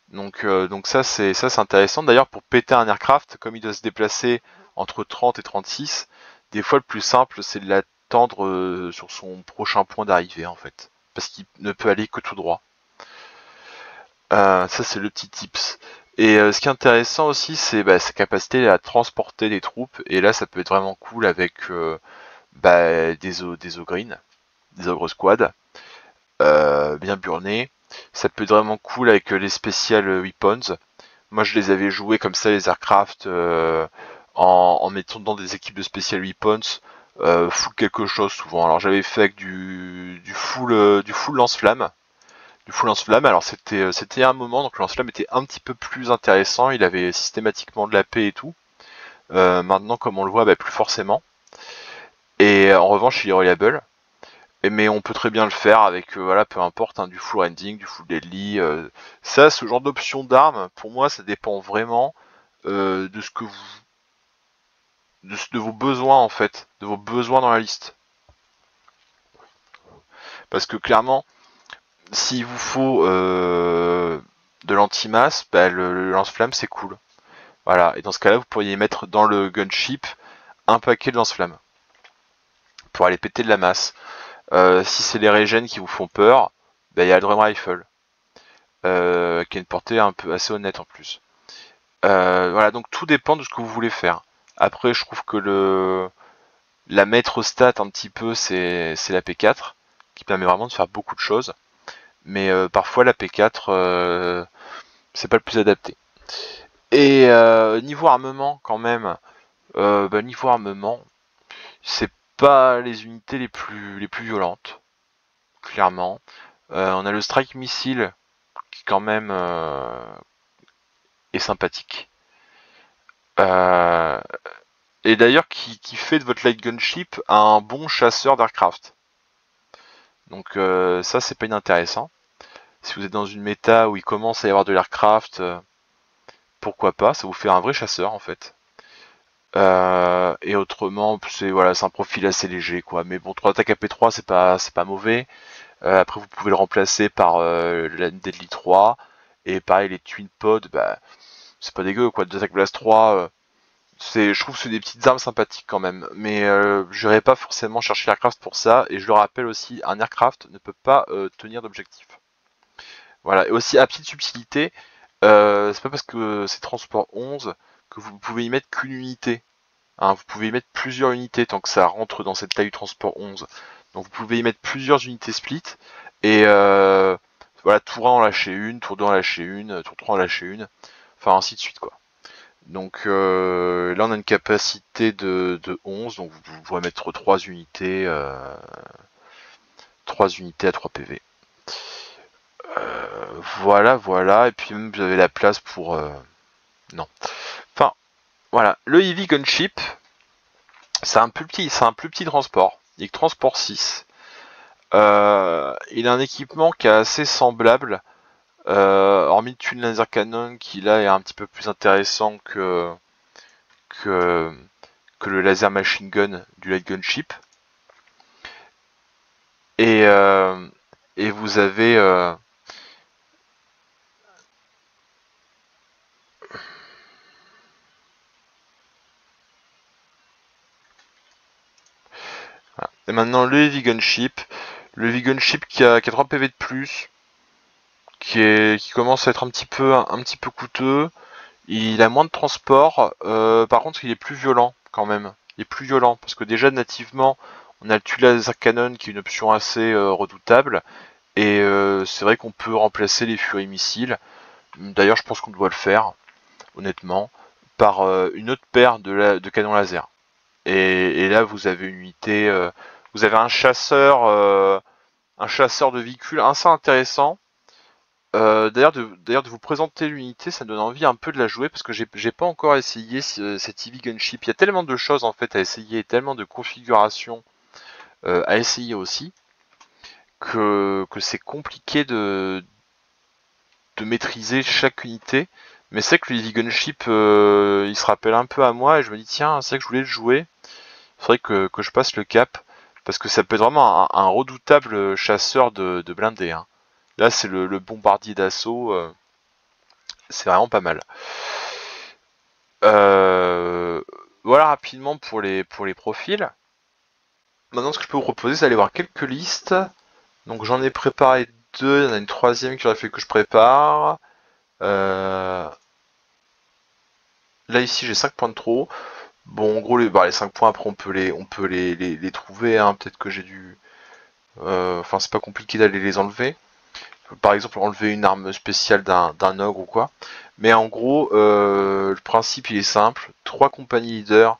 Donc ça c'est intéressant. D'ailleurs pour péter un aircraft, comme il doit se déplacer entre 30 et 36, des fois le plus simple c'est de l'attendre sur son prochain point d'arrivée en fait. Parce qu'il ne peut aller que tout droit. Ça c'est le petit tips. Et ce qui est intéressant aussi c'est sa capacité à transporter des troupes. Et là ça peut être vraiment cool avec des ogres des ogres squad, bien burnés. Ça peut être vraiment cool avec les special weapons. Moi je les avais joués comme ça les aircraft en mettant dans des équipes de special weapons full quelque chose souvent. Alors j'avais fait avec du full lance-flamme. Du full lance-flamme, alors c'était un moment, donc le lance-flamme était un petit peu plus intéressant, il avait systématiquement de la paix et tout. Maintenant comme on le voit, plus forcément. Et en revanche il est reliable. mais on peut très bien le faire avec, voilà, peu importe, hein, du full rending, du full deadly. Ça, ce genre d'option d'armes, pour moi, ça dépend vraiment de ce que vous, de vos besoins en fait, de vos besoins dans la liste. Parce que clairement, s'il vous faut de l'anti-masse, bah, le lance-flamme c'est cool. Voilà, et dans ce cas-là, vous pourriez mettre dans le gunship un paquet de lance-flammes pour aller péter de la masse. Si c'est les régènes qui vous font peur, bah, il y a le drum rifle, qui a une portée un peu assez honnête en plus. Voilà, donc tout dépend de ce que vous voulez faire. Après, je trouve que la maître stat un petit peu, c'est la P4, qui permet vraiment de faire beaucoup de choses. Mais parfois la P4, c'est pas le plus adapté. Et niveau armement, quand même, niveau armement, c'est pas les unités les plus violentes, clairement. On a le strike missile, qui quand même est sympathique. Et d'ailleurs, qui fait de votre light gunship un bon chasseur d'aircraft. Donc ça, c'est pas inintéressant. Si vous êtes dans une méta où il commence à y avoir de l'aircraft, pourquoi pas, ça vous fait un vrai chasseur en fait. Et autrement, c'est un profil assez léger quoi. Mais bon, 3 attaques AP3, c'est pas mauvais. Après, vous pouvez le remplacer par la Deadly 3. Et pareil, les Twin Pod, bah, c'est pas dégueu quoi. 2 attaques Blast 3, je trouve que c'est des petites armes sympathiques quand même. Mais je n'irai pas forcément chercher l'aircraft pour ça. Et je le rappelle aussi, un aircraft ne peut pas tenir d'objectif. Voilà, et aussi à petite subtilité, c'est pas parce que c'est transport 11 que vous pouvez y mettre qu'une unité. Hein, vous pouvez y mettre plusieurs unités tant que ça rentre dans cette taille du transport 11. Donc vous pouvez y mettre plusieurs unités split. Et voilà, tour 1 en lâcher une, tour 2 en lâcher une, tour 3 en lâcher une. Enfin ainsi de suite quoi. Donc là on a une capacité de 11, donc vous pourrez mettre 3 unités, 3 unités à 3 PV. Voilà, et puis même vous avez la place pour... non. Enfin, voilà, le Heavy Gunship, c'est un plus petit transport. Il est que transport 6. Il a un équipement qui est assez semblable, hormis le Twin Laser Cannon qui là est un petit peu plus intéressant que, que le Laser Machine Gun du Light Gunship. Et vous avez... voilà. Et maintenant le Heavy Gunship. Le Heavy Gunship qui a 3 PV de plus, qui commence à être un petit peu coûteux. Il a moins de transport, par contre il est plus violent quand même. Il est plus violent parce que déjà nativement on a le Tula Laser Cannon qui est une option assez redoutable et c'est vrai qu'on peut remplacer les Fury missiles. D'ailleurs je pense qu'on doit le faire honnêtement par une autre paire de canons laser. Et là vous avez une unité, vous avez un chasseur de véhicules assez intéressant. D'ailleurs de vous présenter l'unité, ça me donne envie un peu de la jouer parce que j'ai pas encore essayé cette Heavy Gunship. Il y a tellement de choses en fait à essayer, tellement de configurations à essayer aussi que c'est compliqué de maîtriser chaque unité. Mais c'est que le Heavy Gunship il se rappelle un peu à moi et je me dis tiens, c'est vrai que je voulais le jouer. Il faudrait que je passe le cap parce que ça peut être vraiment un redoutable chasseur de blindés. Hein. Là c'est le bombardier d'assaut. C'est vraiment pas mal. Voilà rapidement pour les profils. Maintenant, ce que je peux vous proposer, c'est d'aller voir quelques listes. Donc j'en ai préparé 2, il y en a une troisième qu'il aurait fallu que je prépare. Là ici j'ai 5 points de trop. Bon en gros les 5 points après on peut les trouver, hein. Peut-être que j'ai dû... Enfin c'est pas compliqué d'aller les enlever. Par exemple enlever une arme spéciale d'un ogre ou quoi. Mais en gros, le principe il est simple. 3 compagnies leaders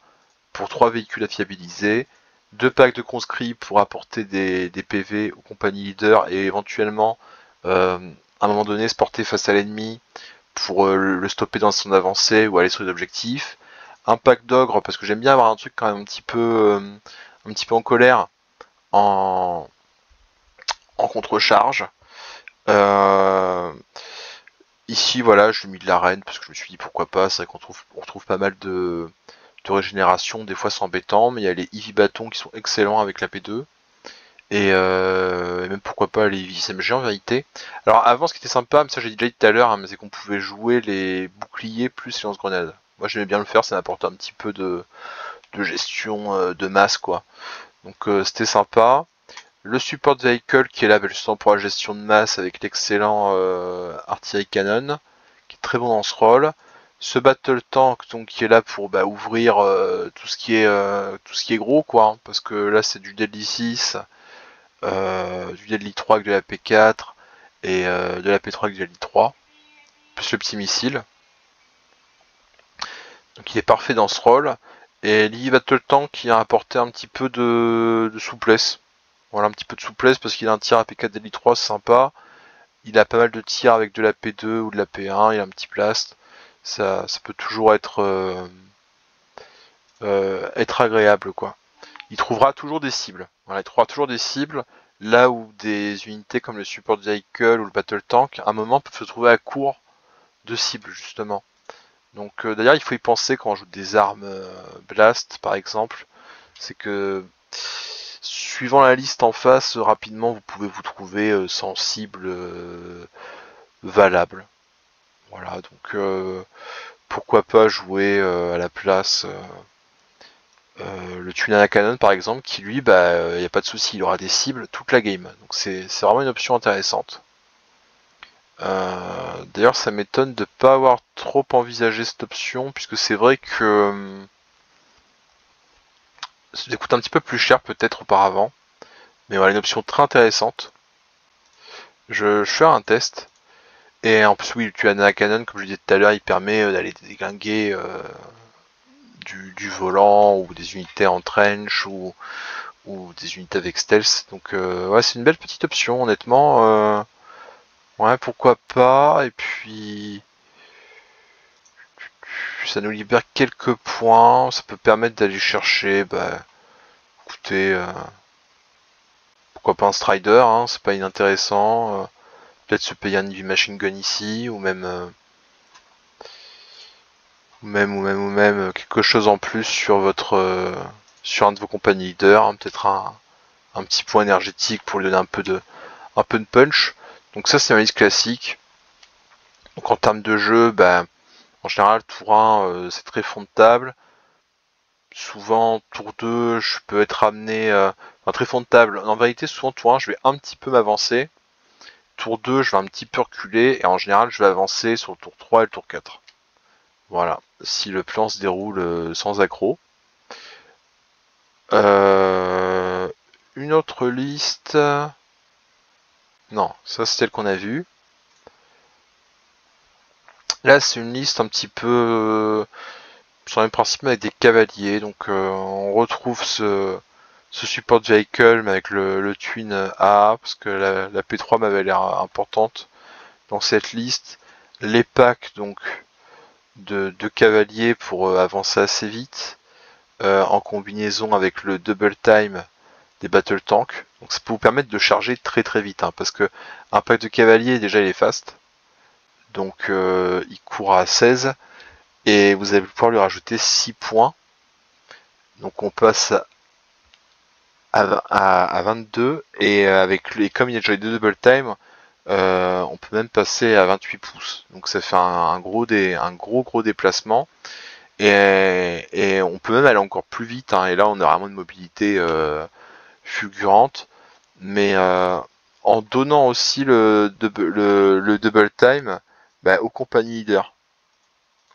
pour 3 véhicules à fiabiliser. 2 packs de conscrits pour apporter des PV aux compagnies leaders et éventuellement, à un moment donné, se porter face à l'ennemi pour le stopper dans son avancée ou aller sur les objectifs. Un pack d'ogres parce que j'aime bien avoir un truc quand même un petit peu en colère en en contre-charge. Ici, voilà, je lui ai mis de l'arène parce que je me suis dit pourquoi pas. C'est vrai on retrouve pas mal de régénération. Des fois, c'est embêtant, mais il y a les Eevee bâtons qui sont excellents avec la P2. Et même pourquoi pas les Eevee SMG en vérité. Alors avant, ce qui était sympa, mais ça j'ai déjà dit tout à l'heure, hein, c'est qu'on pouvait jouer les boucliers plus les lance-grenades. Moi j'aimais bien le faire, ça m'apportait un petit peu de gestion de masse quoi. Donc c'était sympa. Le support vehicle qui est là justement pour la gestion de masse avec l'excellent artillery cannon, qui est très bon dans ce rôle. Ce battle tank donc qui est là pour ouvrir tout ce qui est gros quoi, hein, parce que là c'est du Deadly 6, du Deadly 3 avec de la P4 et de la P3 avec du Deadly 3, plus le petit missile. Donc il est parfait dans ce rôle. Et l'E Battle Tank qui a apporté un petit peu de souplesse. Voilà, un petit peu de souplesse parce qu'il a un tir à P4 Deadly 3, c'est sympa. Il a pas mal de tirs avec de la P2 ou de la P1, il a un petit blast. Ça peut toujours être agréable quoi. Il trouvera toujours des cibles. Voilà, il trouvera toujours des cibles. Là où des unités comme le Support Vehicle ou le Battle Tank, à un moment peuvent se trouver à court de cibles justement. Donc d'ailleurs il faut y penser quand on joue des armes blast par exemple, c'est que suivant la liste en face, rapidement vous pouvez vous trouver sans cible valable. Voilà, donc pourquoi pas jouer à la place le Tunana Cannon par exemple, qui lui, il n'y a pas de souci, il aura des cibles toute la game. Donc c'est vraiment une option intéressante. D'ailleurs, ça m'étonne de ne pas avoir trop envisagé cette option, puisque c'est vrai que ça coûte un petit peu plus cher peut-être auparavant. Mais voilà, une option très intéressante. Je fais un test. Et en plus, oui, le Tunana Cannon, comme je disais tout à l'heure, il permet d'aller déglinguer du volant ou des unités en trench ou des unités avec stealth. Donc ouais, c'est une belle petite option, honnêtement. Ouais, pourquoi pas. Et puis ça nous libère quelques points. Ça peut permettre d'aller chercher, écoutez, pourquoi pas un Strider, hein, c'est pas inintéressant. Peut-être se payer un Heavy Machine Gun ici, ou même quelque chose en plus sur sur un de vos compagnies leaders, hein, peut-être un petit point énergétique pour lui donner un peu de punch. Donc ça c'est ma liste classique. Donc en termes de jeu, en général tour 1 c'est très fond de table. Souvent tour 2 je peux être amené, enfin très fond de table. En vérité souvent tour 1 je vais un petit peu m'avancer. Tour 2 je vais un petit peu reculer et en général je vais avancer sur le tour 3 et le tour 4. Voilà, si le plan se déroule sans accroc. Une autre liste. Non, ça c'est celle qu'on a vue. Là c'est une liste un petit peu sur le même principe mais avec des cavaliers. Donc on retrouve ce support vehicle mais avec le twin AA parce que la P3 m'avait l'air importante dans cette liste. Les packs donc de cavaliers pour avancer assez vite. En combinaison avec le double time des battle tanks. Donc ça peut vous permettre de charger très très vite, hein, parce que un pack de cavalier déjà il est fast, donc il court à 16 et vous allez pouvoir lui rajouter 6 points. Donc on passe à 22 et comme il y a déjà les deux double time, on peut même passer à 28 pouces. Donc ça fait un gros déplacement. Et on peut même aller encore plus vite, hein, et là on a vraiment une mobilité fulgurante, mais en donnant aussi le double time aux compagnies leaders.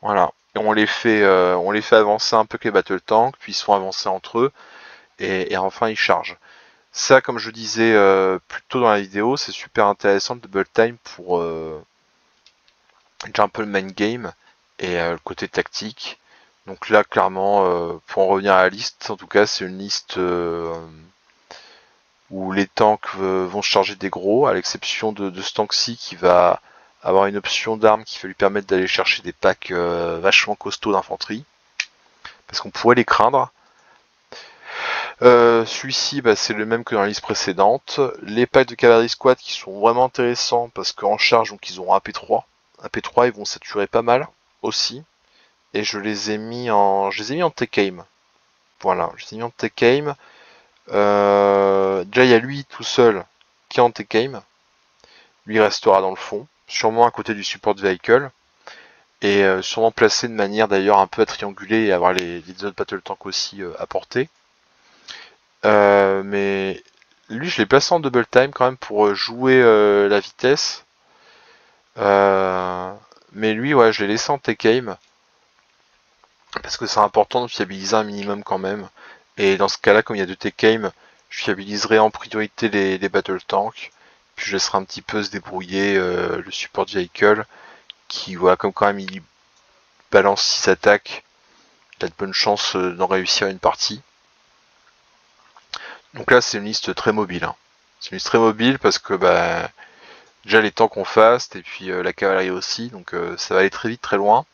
Voilà. Et on les fait avancer un peu que les battle tanks, puis ils sont avancés entre eux, et enfin ils chargent. Ça, comme je disais plus tôt dans la vidéo, c'est super intéressant le double time pour déjà un peu le main game et le côté tactique. Donc là, clairement, pour en revenir à la liste, en tout cas, c'est une liste où les tanks vont charger des gros, à l'exception de ce tank-ci qui va avoir une option d'arme qui va lui permettre d'aller chercher des packs vachement costauds d'infanterie, parce qu'on pourrait les craindre. Celui-ci, bah, c'est le même que dans la liste précédente. Les packs de Cavalry Squad qui sont vraiment intéressants parce qu'en charge, donc ils ont un P3. Un P3, ils vont saturer pas mal aussi. Et je les ai mis en tech aim. Voilà, je les ai mis en tech aim. Déjà, il y a lui tout seul qui est en tech aim. Lui restera dans le fond, sûrement à côté du support vehicle. Et sûrement placé de manière d'ailleurs un peu à trianguler et avoir les autres battle tank aussi à portée. Mais lui, je l'ai placé en double time quand même pour jouer la vitesse. Mais lui, ouais, je l'ai laissé en tech aim parce que c'est important de fiabiliser un minimum quand même. Et dans ce cas-là, comme il y a deux tech aim, je fiabiliserai en priorité les battle tanks. Puis je laisserai un petit peu se débrouiller le support vehicle qui, voilà, comme quand même il balance 6 attaques, il a de bonnes chances d'en réussir une partie. Donc là, c'est une liste très mobile. Hein. C'est une liste très mobile parce que bah, déjà les tanks ont fast et puis la cavalerie aussi, donc ça va aller très vite, très loin.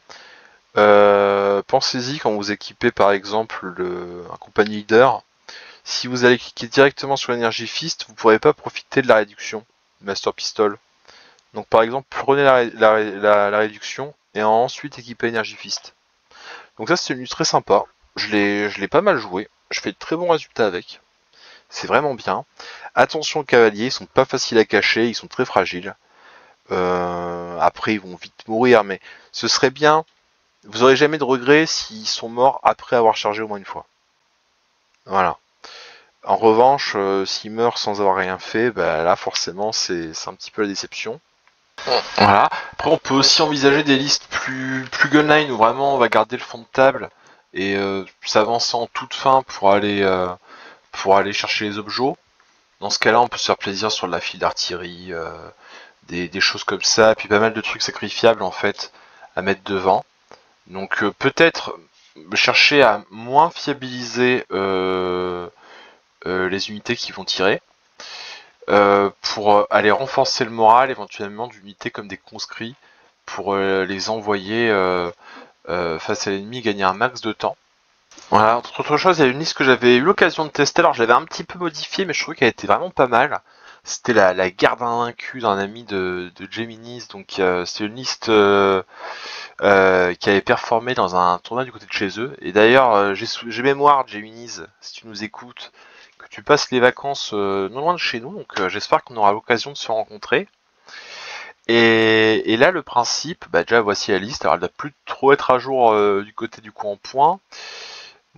Pensez-y quand vous équipez par exemple un compagnie leader. Si vous allez cliquer directement sur l'énergie fist, vous ne pourrez pas profiter de la réduction Master Pistol. Donc par exemple, prenez la réduction et ensuite équipez énergie fist. Donc ça c'est une liste très sympa. Je l'ai pas mal joué. Je fais de très bons résultats avec. C'est vraiment bien. Attention aux cavaliers, ils sont pas faciles à cacher, ils sont très fragiles. Après ils vont vite mourir, mais ce serait bien. Vous aurez jamais de regrets s'ils sont morts après avoir chargé au moins une fois. Voilà. En revanche, s'ils meurent sans avoir rien fait, bah là forcément c'est un petit peu la déception. Voilà. Après on peut aussi envisager des listes plus gunline où vraiment on va garder le fond de table et s'avancer en toute fin pour aller chercher les objets. Dans ce cas-là, on peut se faire plaisir sur de la file d'artillerie, des choses comme ça, puis pas mal de trucs sacrifiables en fait à mettre devant. Donc peut-être chercher à moins fiabiliser les unités qui vont tirer, pour aller renforcer le moral éventuellement d'unités comme des conscrits, pour les envoyer face à l'ennemi, gagner un max de temps. Voilà, autre chose, il y a une liste que j'avais eu l'occasion de tester, alors je l'avais un petit peu modifiée, mais je trouvais qu'elle était vraiment pas mal. C'était la garde invaincue d'un ami de Geminis, donc c'est une liste qui avait performé dans un tournoi du côté de chez eux. Et d'ailleurs, j'ai mémoire, Geminis, si tu nous écoutes, que tu passes les vacances non loin de chez nous, donc j'espère qu'on aura l'occasion de se rencontrer. Et là, le principe, bah déjà voici la liste, alors elle doit plus trop être à jour du côté du coup en point.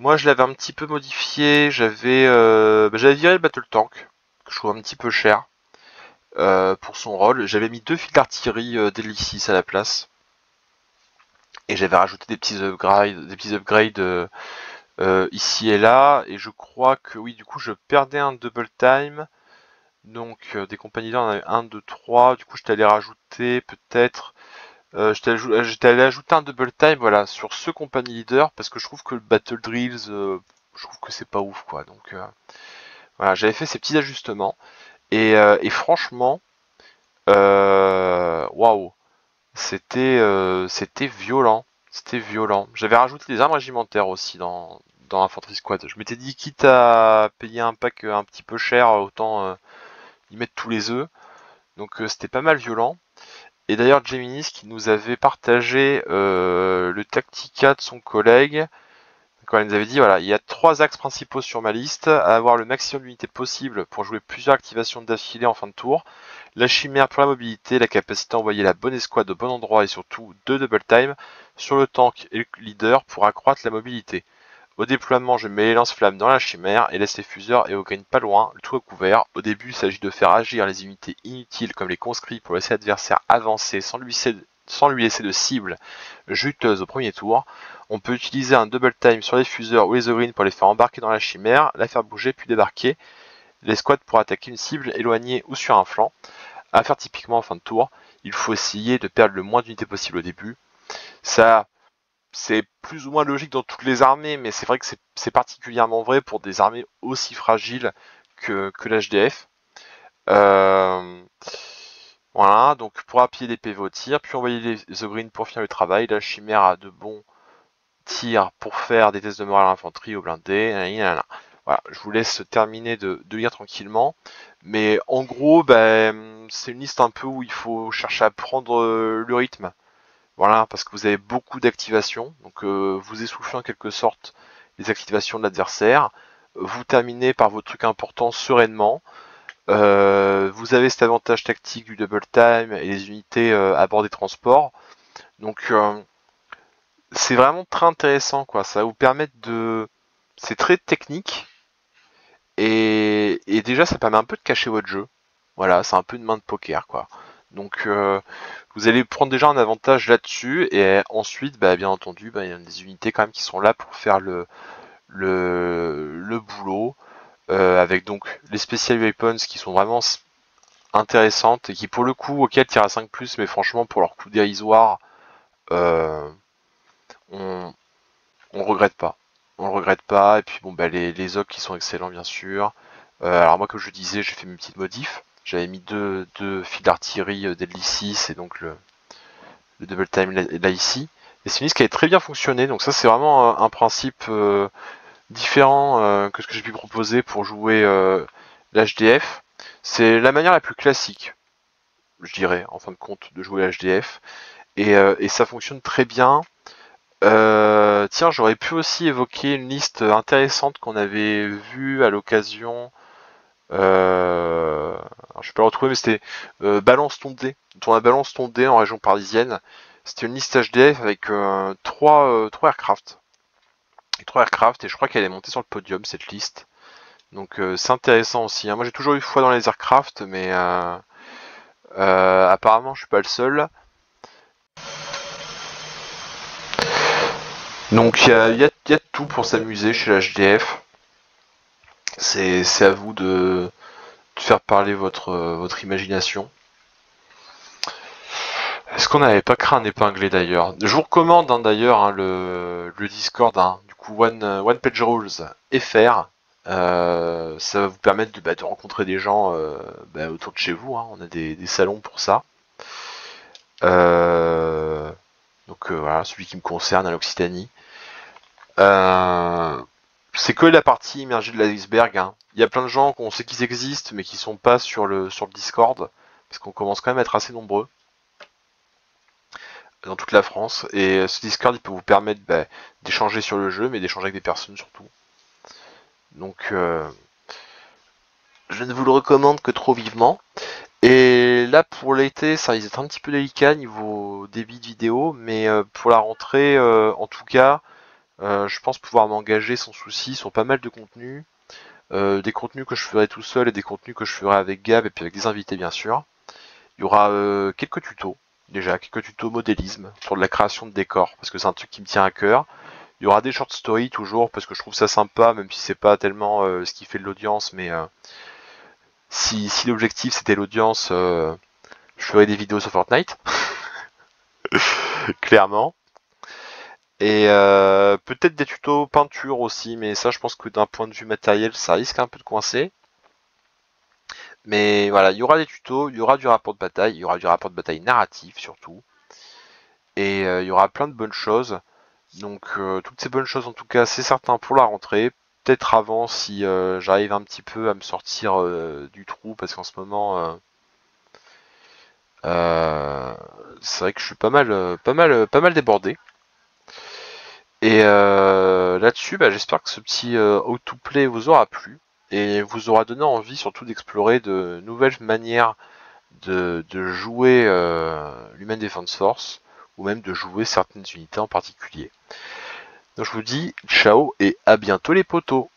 Moi, je l'avais un petit peu modifié. J'avais viré le Battle Tank, que je trouve un petit peu cher pour son rôle. J'avais mis 2 fils d'artillerie d'Hélicis à la place. Et j'avais rajouté des petits upgrades ici et là. Et je crois que oui, du coup, je perdais un double time. Donc, des compagnies là, on avait 1, 2, 3. Du coup, j'étais allé rajouter peut-être. J'étais allé ajouter un double time, voilà, sur ce compagnie leader, parce que je trouve que le Battle Drills, je trouve que c'est pas ouf, quoi. Donc, voilà, j'avais fait ces petits ajustements. Et franchement, waouh, c'était violent. C'était violent. J'avais rajouté des armes régimentaires aussi dans Infantry Squad. Je m'étais dit, quitte à payer un pack un petit peu cher, autant y mettre tous les œufs. Donc c'était pas mal violent. Et d'ailleurs, Geminis qui nous avait partagé le Tactica de son collègue, quand il nous avait dit, voilà, il y a 3 axes principaux sur ma liste, à avoir le maximum d'unités possible pour jouer plusieurs activations d'affilée en fin de tour, la chimère pour la mobilité, la capacité à envoyer la bonne escouade au bon endroit et surtout 2 double time sur le tank et le leader pour accroître la mobilité. Au déploiement, je mets les lance-flammes dans la chimère et laisse les fuseurs et au gain pas loin, le tout à couvert. Au début, il s'agit de faire agir les unités inutiles comme les conscrits pour laisser l'adversaire avancer sans lui laisser de cible juteuse au premier tour. On peut utiliser un double time sur les fuseurs ou les ogrines pour les faire embarquer dans la chimère, la faire bouger puis débarquer. L'escouade pour attaquer une cible éloignée ou sur un flanc. À faire typiquement en fin de tour, il faut essayer de perdre le moins d'unités possible au début. Ça, c'est plus ou moins logique dans toutes les armées, mais c'est vrai que c'est particulièrement vrai pour des armées aussi fragiles que l'HDF. Voilà, donc pour appuyer les PV au tir, puis envoyer les ogrines pour finir le travail. La chimère a de bons tirs pour faire des tests de morale à l'infanterie au blindé. Voilà, je vous laisse terminer de lire tranquillement. Mais en gros, c'est une liste un peu où il faut chercher à prendre le rythme. Voilà, parce que vous avez beaucoup d'activations. Donc vous essoufflez en quelque sorte les activations de l'adversaire. Vous terminez par vos trucs importants sereinement. Vous avez cet avantage tactique du double time et les unités à bord des transports. Donc c'est vraiment très intéressant, quoi. Ça va vous permettre de... C'est très technique. Et déjà, ça permet un peu de cacher votre jeu. Voilà, c'est un peu une main de poker, quoi. Donc vous allez prendre déjà un avantage là-dessus. Et ensuite, bien entendu, il y a des unités quand même qui sont là pour faire le boulot. Avec donc les special weapons qui sont vraiment intéressantes et qui pour le coup auquel tirent à 5+, mais franchement pour leur coût dérisoire, on, on regrette pas. On le regrette pas. Et puis bon, les OC qui sont excellents bien sûr. Alors moi comme je disais, j'ai fait mes petites modifs. J'avais mis deux fils d'artillerie Deadly 6 et donc le double time là ici. Et c'est une liste qui avait très bien fonctionné. Donc ça c'est vraiment un principe différent que ce que j'ai pu proposer pour jouer l'HDF. C'est la manière la plus classique, je dirais, en fin de compte, de jouer l'HDF. Et ça fonctionne très bien. Tiens, j'aurais pu aussi évoquer une liste intéressante qu'on avait vue à l'occasion. Alors, je vais pas le retrouver, mais c'était Balance ton dé. Tourne à Balance ton dé en région parisienne. C'était une liste HDF avec 3 aircraft. Et 3 aircraft, et je crois qu'elle est montée sur le podium cette liste. Donc c'est intéressant aussi. Hein. Moi j'ai toujours eu foi dans les aircraft, mais apparemment je suis pas le seul. Donc il y a de tout pour s'amuser chez l'HDF. C'est à vous de faire parler votre imagination. Est-ce qu'on n'avait pas créé un épinglé d'ailleurs? Je vous recommande d'ailleurs le Discord, du coup One Page Rules FR. Ça va vous permettre de rencontrer des gens autour de chez vous. Hein. On a des salons pour ça. Donc voilà, celui qui me concerne à l'Occitanie. C'est que la partie immergée de l'iceberg. Hein. Il y a plein de gens qu'on sait qu'ils existent, mais qui sont pas sur le Discord, parce qu'on commence quand même à être assez nombreux dans toute la France. Et ce Discord, il peut vous permettre d'échanger sur le jeu, mais d'échanger avec des personnes surtout. Donc, je ne vous le recommande que trop vivement. Et là, pour l'été, ça risque d'être un petit peu délicat niveau débit de vidéo, mais pour la rentrée, en tout cas, je pense pouvoir m'engager sans souci sur pas mal de contenus. Des contenus que je ferai tout seul et des contenus que je ferai avec Gab et puis avec des invités bien sûr. Il y aura quelques tutos, déjà quelques tutos modélisme sur de la création de décors parce que c'est un truc qui me tient à cœur. Il y aura des short stories toujours parce que je trouve ça sympa même si c'est pas tellement ce qui fait de l'audience, mais si l'objectif c'était l'audience, je ferai des vidéos sur Fortnite, clairement. Et peut-être des tutos peinture aussi, mais ça je pense que d'un point de vue matériel ça risque un peu de coincer. Mais voilà, il y aura des tutos, il y aura du rapport de bataille, il y aura du rapport de bataille narratif surtout. Et il y aura plein de bonnes choses. Donc toutes ces bonnes choses en tout cas c'est certain pour la rentrée. Peut-être avant si j'arrive un petit peu à me sortir du trou parce qu'en ce moment c'est vrai que je suis pas mal débordé. Et là-dessus j'espère que ce petit how to play vous aura plu et vous aura donné envie surtout d'explorer de nouvelles manières de jouer l'Human Defense Force ou même de jouer certaines unités en particulier. Donc je vous dis ciao et à bientôt les potos.